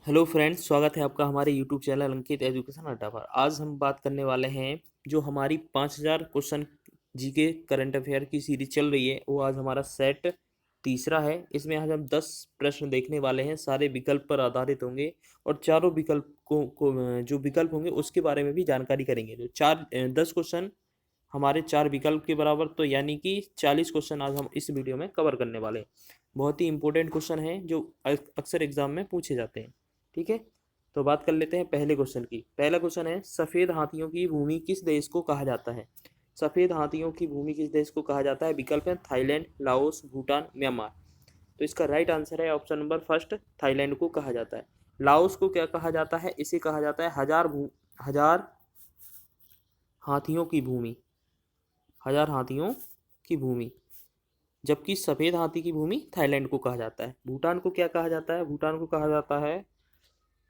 Hello friends, स्वागत है आपका हमारे यूट्यूब चैनल अंकित एजुकेशन अड्डा पर। आज हम बात करने वाले हैं जो हमारी 5000 क्वेश्चन जीके करंट अफेयर की सीरीज चल रही है, वो आज हमारा सेट तीसरा है। इसमें आज हम 10 प्रश्न देखने वाले हैं, सारे विकल्प पर आधारित होंगे और चारों विकल्प को जो विकल्प होंगे उसके बारे में भी जानकारी करेंगे। जो 10 क्वेश्चन हमारे 4 विकल्प के बराबर, तो यानी कि 40 क्वेश्चन आज हम इस वीडियो में कवर करने वाले हैं। बहुत ही इंपॉर्टेंट क्वेश्चन हैं जो अक्सर एग्जाम में पूछे जाते हैं। ठीक है, तो बात कर लेते हैं पहले क्वेश्चन की। पहला क्वेश्चन है, सफ़ेद हाथियों की भूमि किस देश को कहा जाता है? सफ़ेद हाथियों की भूमि किस देश को कहा जाता है? विकल्प है थाईलैंड, लाओस, भूटान, म्यांमार। तो इसका राइट आंसर है ऑप्शन नंबर फर्स्ट, थाईलैंड को कहा जाता है। लाओस को क्या कहा जाता है? इसे कहा जाता है हजार हाथियों की भूमि, हजार हाथियों की भूमि। जबकि सफ़ेद हाथी की भूमि थाईलैंड को कहा जाता है। भूटान को क्या कहा जाता है? भूटान को कहा जाता है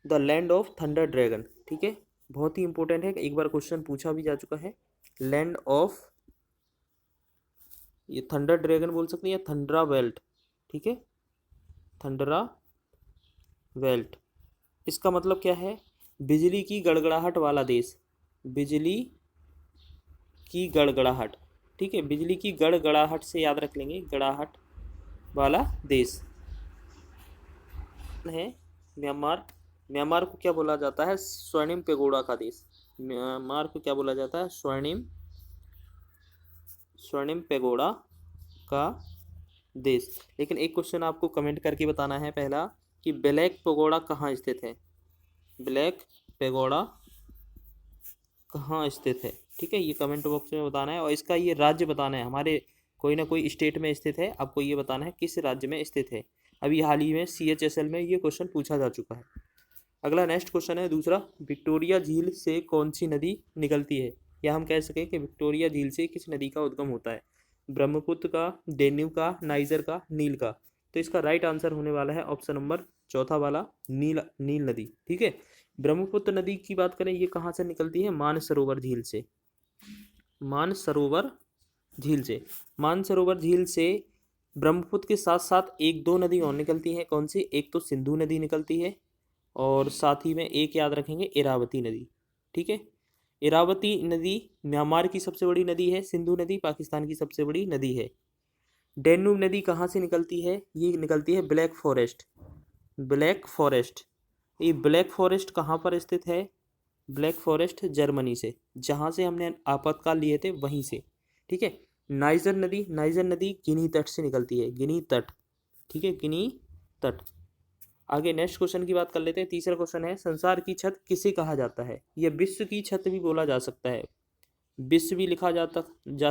the land of thunder dragon. ठीक है, बहुत ही इंपॉर्टेंट है, एक बार क्वेश्चन पूछा भी जा चुका है। लैंड ऑफ, ये थंडर ड्रैगन बोल सकते हैं या थंडरा वेल्ट। ठीक है, थंडरा वेल्ट, इसका मतलब क्या है? बिजली की गड़गड़ाहट वाला देश, बिजली की गड़गड़ाहट। ठीक है, बिजली की गड़गड़ाहट से याद रख लेंगे, गड़ाहट वाला देश है म्यांमार। म्यांमार को क्या बोला जाता है? स्वर्णिम पेगोड़ा का देश। म्यांमार को क्या बोला जाता है? स्वर्णिम पेगोड़ा का देश। लेकिन एक क्वेश्चन आपको कमेंट करके बताना है पहला, कि ब्लैक पेगोड़ा कहाँ स्थित है? ब्लैक पेगोड़ा कहाँ स्थित है? ठीक है, ये कमेंट बॉक्स में बताना है और इसका ये राज्य बताना है। हमारे कोई ना कोई स्टेट में स्थित है, आपको ये बताना है किस राज्य में स्थित है। अभी हाल ही में CHSL में ये क्वेश्चन पूछा जा चुका है। अगला नेक्स्ट क्वेश्चन है दूसरा, विक्टोरिया झील से कौन सी नदी निकलती है? या हम कह सकें कि विक्टोरिया झील से किस नदी का उद्गम होता है? ब्रह्मपुत्र का, डेन्यूब का, नाइजर का, नील का। तो इसका राइट आंसर होने वाला है ऑप्शन नंबर चौथा वाला, नील नदी। ठीक है, ब्रह्मपुत्र नदी की बात करें, ये कहाँ से निकलती है? मानसरोवर झील से, मानसरोवर झील से। मानसरोवर झील से ब्रह्मपुत्र के साथ साथ एक दो नदी और निकलती हैं। कौन सी? एक तो सिंधु नदी निकलती है और साथ ही में एक याद रखेंगे, इरावती नदी। ठीक है, इरावती नदी म्यांमार की सबसे बड़ी नदी है, सिंधु नदी पाकिस्तान की सबसे बड़ी नदी है। डेन्यूब नदी कहाँ से निकलती है? ये निकलती है ब्लैक फॉरेस्ट, ब्लैक फॉरेस्ट। ये ब्लैक फॉरेस्ट कहाँ पर स्थित है? ब्लैक फॉरेस्ट जर्मनी से, जहाँ से हमने आपातकाल लिए थे वहीं से। ठीक है, नाइजर नदी गिनी तट से निकलती है, गिनी तट। ठीक है, गिनी तट। आगे नेक्स्ट क्वेश्चन की बात कर लेते हैं। तीसरा क्वेश्चन है, संसार की छत किसे कहा जाता है? यह विश्व की छत भी बोला जा सकता है, विश्व भी लिखा जा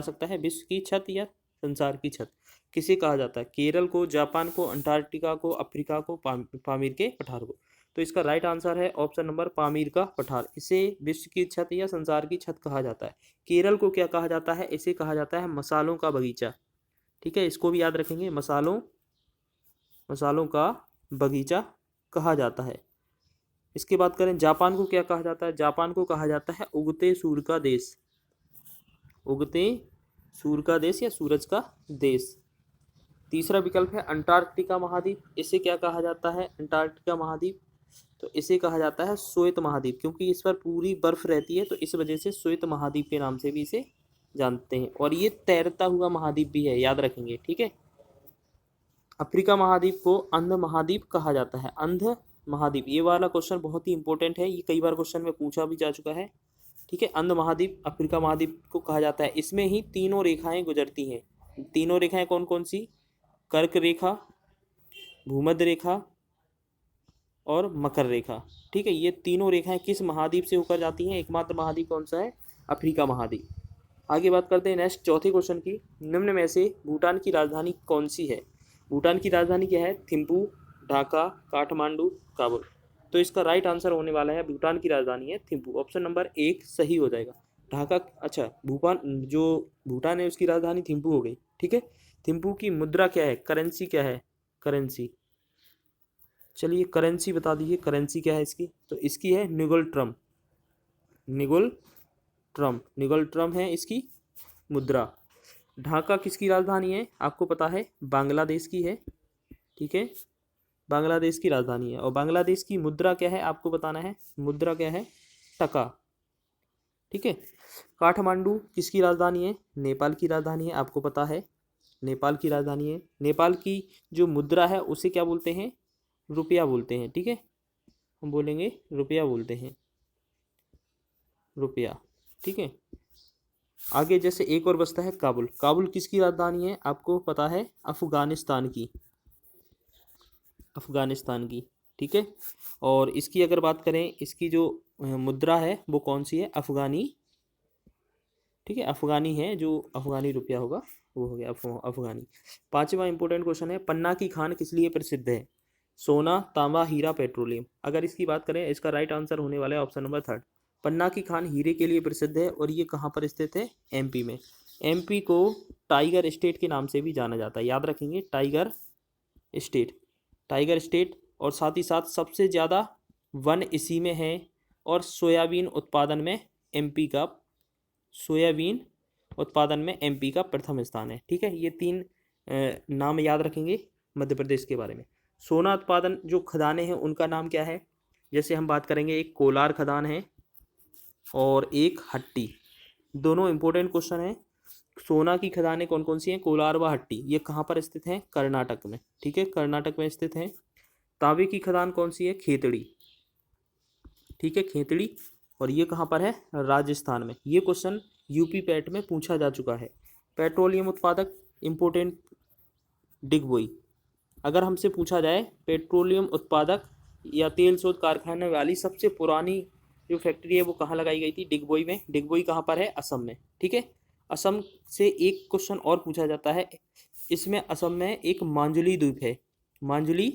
सकता है। विश्व की छत या संसार की छत किसे कहा जाता है? केरल को, जापान को, अंटार्कटिका को, अफ्रीका को, पामीर के पठार को। तो इसका राइट आंसर है ऑप्शन नंबर पामीर का पठार। इसे विश्व की छत या संसार की छत कहा जाता है। केरल को क्या कहा जाता है? इसे कहा जाता है मसालों का बगीचा। ठीक है, इसको भी याद रखेंगे, मसालों का बगीचा कहा जाता है। इसके बात करें, जापान को क्या कहा जाता है? जापान को कहा जाता है उगते सूर्य का देश, उगते सूर्य का देश या सूरज का देश। तीसरा विकल्प है अंटार्कटिका महाद्वीप। इसे क्या कहा जाता है? अंटार्कटिका महाद्वीप, तो इसे कहा जाता है श्वेत महाद्वीप, क्योंकि इस पर पूरी बर्फ रहती है, तो इस वजह से श्वेत महाद्वीप के नाम से भी इसे जानते हैं। और ये तैरता हुआ महाद्वीप भी है, याद रखेंगे। ठीक है, अफ्रीका महाद्वीप को अंध महाद्वीप कहा जाता है, अंध महाद्वीप। ये वाला क्वेश्चन बहुत ही इंपॉर्टेंट है, ये कई बार क्वेश्चन में पूछा भी जा चुका है। ठीक है, अंध महाद्वीप अफ्रीका महाद्वीप को कहा जाता है। इसमें ही तीनों रेखाएं गुजरती हैं। तीनों रेखाएं कौन कौन सी? कर्क रेखा, भूमध्य रेखा और मकर रेखा। ठीक है, ये तीनों रेखाएं किस महाद्वीप से होकर जाती हैं? एकमात्र महाद्वीप कौन सा है? अफ्रीका महाद्वीप। आगे बात करते हैं नेक्स्ट चौथे क्वेश्चन की। निम्न में से भूटान की राजधानी कौन सी है? भूटान की राजधानी क्या है? थिम्पू, ढाका, काठमांडू, काबुल। तो इसका राइट आंसर होने वाला है, भूटान की राजधानी है थिम्पू। ऑप्शन नंबर एक सही हो जाएगा। ढाका, अच्छा, जो भूटान है उसकी राजधानी थिम्पू हो गई। ठीक है, थिम्पू की मुद्रा क्या है? करेंसी क्या है? करेंसी, चलिए करेंसी बता दीजिए, करेंसी क्या है इसकी? तो इसकी है निगल ट्रम, निगल निगल ट्रम है इसकी मुद्रा। ढाका किसकी राजधानी है? आपको पता है, बांग्लादेश की है। ठीक है, बांग्लादेश की राजधानी है। और बांग्लादेश की मुद्रा क्या है आपको बताना है, मुद्रा क्या है, टका। ठीक है। काठमांडू किसकी राजधानी है, नेपाल की राजधानी है, आपको पता है नेपाल की राजधानी है। नेपाल की जो मुद्रा है उसे क्या बोलते हैं, रुपया बोलते हैं। ठीक है, हम बोलेंगे रुपया बोलते हैं, रुपया। ठीक है। आगे जैसे एक और बचता है काबुल। काबुल किसकी राजधानी है आपको पता है, अफगानिस्तान की, अफगानिस्तान की। ठीक है। और इसकी अगर बात करें, इसकी जो मुद्रा है वो कौन सी है, अफगानी। ठीक है, अफगानी है, जो अफगानी रुपया होगा वो हो गया अफगानी। पांचवा इंपॉर्टेंट क्वेश्चन है, पन्ना की खान किस लिए प्रसिद्ध है, सोना, तांबा, हीरा, पेट्रोलियम। अगर इसकी बात करें, इसका राइट आंसर होने वाला है ऑप्शन नंबर 3। पन्ना की खान हीरे के लिए प्रसिद्ध है और ये कहाँ पर स्थित है, एमपी में। एमपी को टाइगर स्टेट के नाम से भी जाना जाता है, याद रखेंगे, टाइगर स्टेट, टाइगर स्टेट। और साथ ही साथ सबसे ज़्यादा वन इसी में है। और सोयाबीन उत्पादन में एमपी का, सोयाबीन उत्पादन में एमपी का प्रथम स्थान है। ठीक है, ये 3 नाम याद रखेंगे मध्य प्रदेश के बारे में। सोना उत्पादन जो खदानें हैं उनका नाम क्या है, जैसे हम बात करेंगे, एक कोलार खदान है और एक हट्टी। दोनों इंपॉर्टेंट क्वेश्चन है। सोना की खदानें कौन कौन सी हैं, कोलार व हट्टी, ये कहाँ पर स्थित हैं, कर्नाटक में। ठीक है, कर्नाटक में स्थित हैं। तांबे की खदान कौन सी है, खेतड़ी। ठीक है, खेतड़ी। और ये कहाँ पर है, राजस्थान में। ये क्वेश्चन यूपी पैट में पूछा जा चुका है। पेट्रोलियम उत्पादक इंपोर्टेंट, डिगबोई। अगर हमसे पूछा जाए पेट्रोलियम उत्पादक या तेल शोध कारखाने वाली सबसे पुरानी जो फैक्ट्री है वो कहाँ लगाई गई थी, डिगबोई में। डिगबोई कहाँ पर है, असम में। ठीक है। असम से एक क्वेश्चन और पूछा जाता है, इसमें असम में एक मांजुली द्वीप है, मांजुली।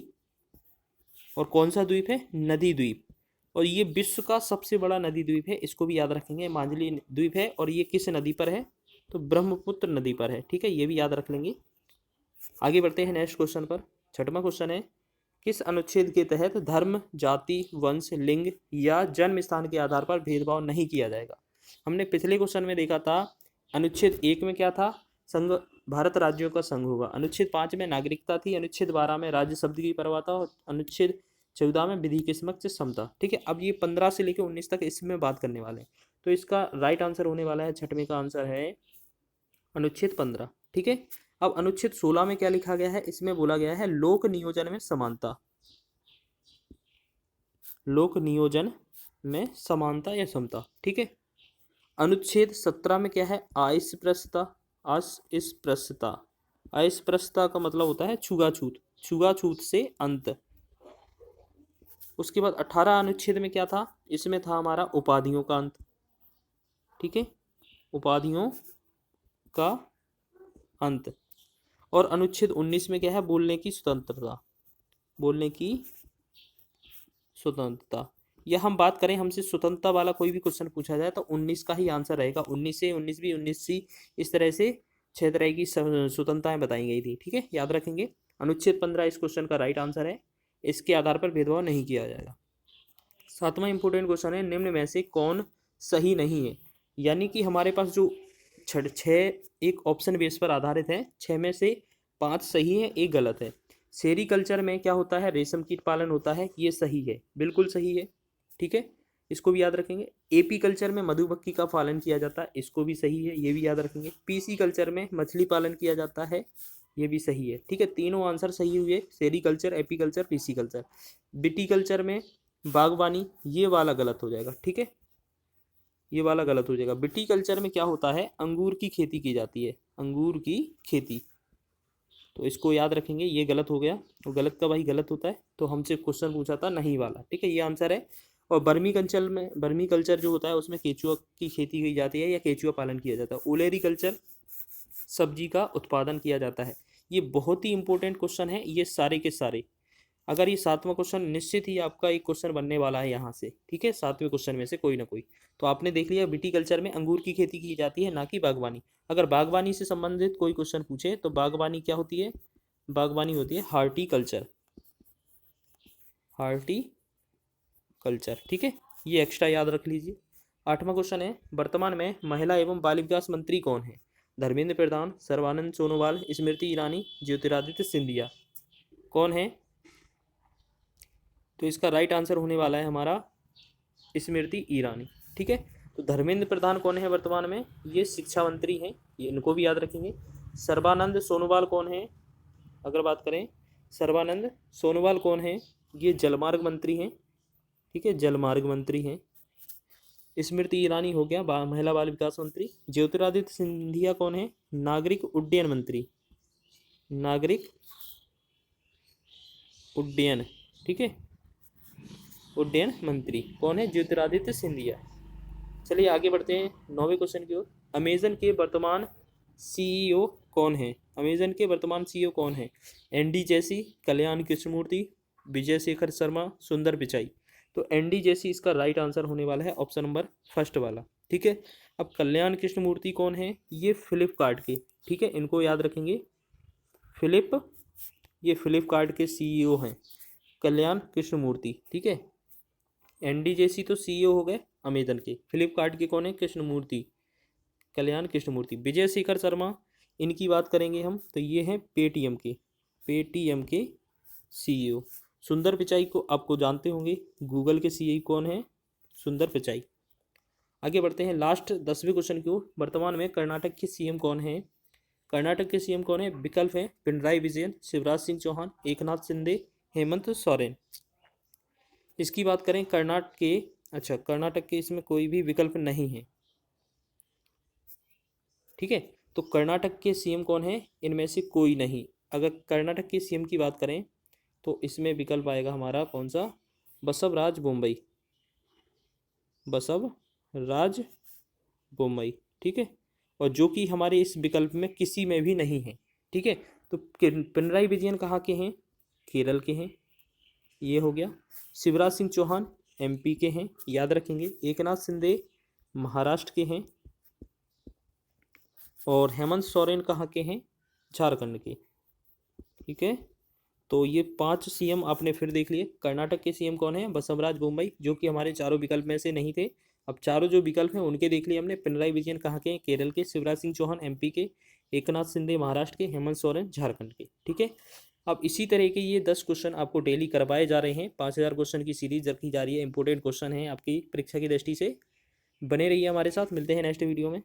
और कौन सा द्वीप है, नदी द्वीप। और ये विश्व का सबसे बड़ा नदी द्वीप है, इसको भी याद रखेंगे, मांजुली द्वीप है। और ये किस नदी पर है, तो ब्रह्मपुत्र नदी पर है। ठीक है, ये भी याद रख लेंगे। आगे बढ़ते हैं नेक्स्ट क्वेश्चन पर। छठवां क्वेश्चन है, किस अनुच्छेद के तहत धर्म, जाति, वंश, लिंग या जन्म स्थान के आधार पर भेदभाव नहीं किया जाएगा। हमने पिछले क्वेश्चन में देखा था, अनुच्छेद 1 में क्या था, संघ, भारत राज्यों का संघ होगा। अनुच्छेद 5 में नागरिकता थी। अनुच्छेद 12 में राज्य शब्द की परवाह था। और अनुच्छेद 14 में विधि के समक्ष समता। ठीक है, अब ये 15 से लेकर 19 तक इसमें बात करने वाले हैं। तो इसका राइट आंसर होने वाला है, छठवें का आंसर है अनुच्छेद 15। ठीक है। अब अनुच्छेद 16 में क्या लिखा गया है, इसमें बोला गया है लोक नियोजन में समानता, लोक नियोजन में समानता या समता। ठीक है। अनुच्छेद 17 में क्या है, अस्पृश्यता, अस्पृश्यता। अस्पृश्यता का मतलब होता है छुआछूत, छुआछूत से अंत। उसके बाद 18 अनुच्छेद में क्या था, इसमें था हमारा उपाधियों का अंत। ठीक है, उपाधियों का अंत। और अनुच्छेद 19 में क्या है, बोलने की स्वतंत्रता, बोलने की स्वतंत्रता। या हम बात करें, हमसे स्वतंत्रता वाला कोई भी क्वेश्चन पूछा जाए तो 19 का ही आंसर रहेगा। 19 से 19 भी, 19 सी, इस तरह से 6 तरह की स्वतंत्रताएं बताई गई थी। ठीक है, याद रखेंगे। अनुच्छेद 15 इस क्वेश्चन का राइट आंसर है, इसके आधार पर भेदभाव नहीं किया जाएगा। 7वां इंपोर्टेंट क्वेश्चन है, निम्न में से कौन सही नहीं है। यानी कि हमारे पास जो 6 एक ऑप्शन बेस पर आधारित है, 6 में से 5 सही है, 1 गलत है। सेरीकल्चर में क्या होता है, रेशम कीट पालन होता है, ये सही है, बिल्कुल सही है। ठीक है, इसको भी याद रखेंगे। एपी कल्चर में मधुमक्खी का पालन किया जाता है, इसको भी सही है, ये भी याद रखेंगे। पीसी कल्चर में मछली पालन किया जाता है, ये भी सही है। ठीक है, तीनों आंसर सही हुए, sericulture, AP culture, PC culture. Viticulture में बागवानी, ये वाला गलत हो जाएगा। ठीक है, ये वाला गलत हो जाएगा। विटीकल्चर में क्या होता है, अंगूर की खेती की जाती है, अंगूर की खेती, तो इसको याद रखेंगे, ये गलत हो गया। तो गलत का भाई गलत होता है, तो हमसे क्वेश्चन पूछा था नहीं वाला। ठीक है, ये आंसर है। और बर्मी कल्चर में, बर्मी कल्चर जो होता है उसमें केचुआ की खेती की जाती है या केचुआ पालन किया जाता है। ओलेरी कल्चर, सब्जी का उत्पादन किया जाता है। ये बहुत ही इंपॉर्टेंट क्वेश्चन है, ये सारे के सारे। अगर ये 7वां क्वेश्चन, निश्चित ही आपका एक क्वेश्चन बनने वाला है यहाँ से। ठीक है, 7वें क्वेश्चन में से कोई ना कोई। तो आपने देख लिया, विटीकल्चर में अंगूर की खेती की जाती है, ना कि बागवानी। अगर बागवानी से संबंधित कोई क्वेश्चन पूछे तो बागवानी क्या होती है, बागवानी होती है हार्टिकल्चर, हार्टिकल्चर। ठीक है, ये एक्स्ट्रा याद रख लीजिए। 8वां क्वेश्चन है, वर्तमान में महिला एवं बाल विकास मंत्री कौन है। धर्मेंद्र प्रधान, सर्बानंद सोनोवाल, स्मृति ईरानी, ज्योतिरादित्य सिंधिया। कौन है, तो इसका राइट आंसर होने वाला है हमारा स्मृति ईरानी। ठीक है, तो धर्मेंद्र प्रधान कौन है वर्तमान में? ये शिक्षा मंत्री हैं, ये इनको भी याद रखेंगे। सर्बानंद सोनोवाल कौन है? अगर बात करें सर्बानंद सोनोवाल कौन है? ये जलमार्ग मंत्री हैं। ठीक है, जलमार्ग मंत्री हैं। स्मृति ईरानी हो गया महिला बाल विकास मंत्री। ज्योतिरादित्य सिंधिया कौन है? नागरिक उड्डयन मंत्री, नागरिक उड्डयन। ठीक है, उड्डयन मंत्री कौन है? ज्योतिरादित्य सिंधिया। चलिए आगे बढ़ते हैं 9वें क्वेश्चन की ओर। अमेजन के वर्तमान सीईओ कौन है? अमेजन के वर्तमान सीईओ कौन है? एनडी जैसी, कल्याण कृष्णमूर्ति, विजय शेखर शर्मा, सुंदर पिचाई। तो एनडी जैसी इसका राइट आंसर होने वाला है ऑप्शन नंबर फर्स्ट वाला। ठीक है, अब कल्याण कृष्णमूर्ति कौन है? ये फ्लिपकार्ट के, ठीक है, इनको याद रखेंगे। ये फ्लिपकार्ट के सीईओ हैं कल्याण कृष्णमूर्ति। ठीक है, एनडी जैसी तो सीईओ हो गए अमेजन के, फ्लिपकार्ट के कौन है? कृष्णमूर्ति, कल्याण कृष्णमूर्ति। विजय शेखर शर्मा, इनकी बात करेंगे हम तो ये हैं पेटीएम के सीईओ। सुंदर पिचाई को आपको जानते होंगे, गूगल के सीईओ कौन है? सुंदर पिचाई। आगे बढ़ते हैं लास्ट 10वें क्वेश्चन की ओर। वर्तमान में कर्नाटक के सीएम कौन है? कर्नाटक के सीएम कौन है? विकल्प है पिनराई विजयन, शिवराज सिंह चौहान, एकनाथ शिंदे, हेमंत सोरेन। इसकी बात करें कर्नाटक के इसमें कोई भी विकल्प नहीं है। ठीक है, तो कर्नाटक के सीएम कौन है? इनमें से कोई नहीं। अगर कर्नाटक के सीएम की बात करें तो इसमें विकल्प आएगा हमारा कौन सा? बसवराज बोम्मई, बसवराज बोम्मई। ठीक है, और जो कि हमारे इस विकल्प में किसी में भी नहीं है। ठीक है, तो पिनराई विजयन कहाँ के हैं? केरल के हैं, ये हो गया। शिवराज सिंह चौहान एमपी के हैं, याद रखेंगे। एकनाथ शिंदे महाराष्ट्र के हैं, और हेमंत सोरेन कहाँ के हैं? झारखंड के। ठीक है, तो ये 5 सीएम आपने फिर देख लिए। कर्नाटक के सीएम कौन है? बसवराज बोम्मई, जो कि हमारे चारों विकल्प में से नहीं थे। अब चारों जो विकल्प हैं उनके देख लिए हमने। पिनराई विजयन कहाँ के हैं? केरल के। शिवराज सिंह चौहान एमपी के, एकनाथ शिंदे महाराष्ट्र के, हेमंत सोरेन झारखंड के। ठीक है, अब इसी तरह के ये 10 क्वेश्चन आपको डेली करवाए जा रहे हैं। 5000 क्वेश्चन की सीरीज रखी जा रही है। इंपॉर्टेंट क्वेश्चन है आपकी परीक्षा की दृष्टि से। बने रहिए हमारे साथ, मिलते हैं नेक्स्ट वीडियो में।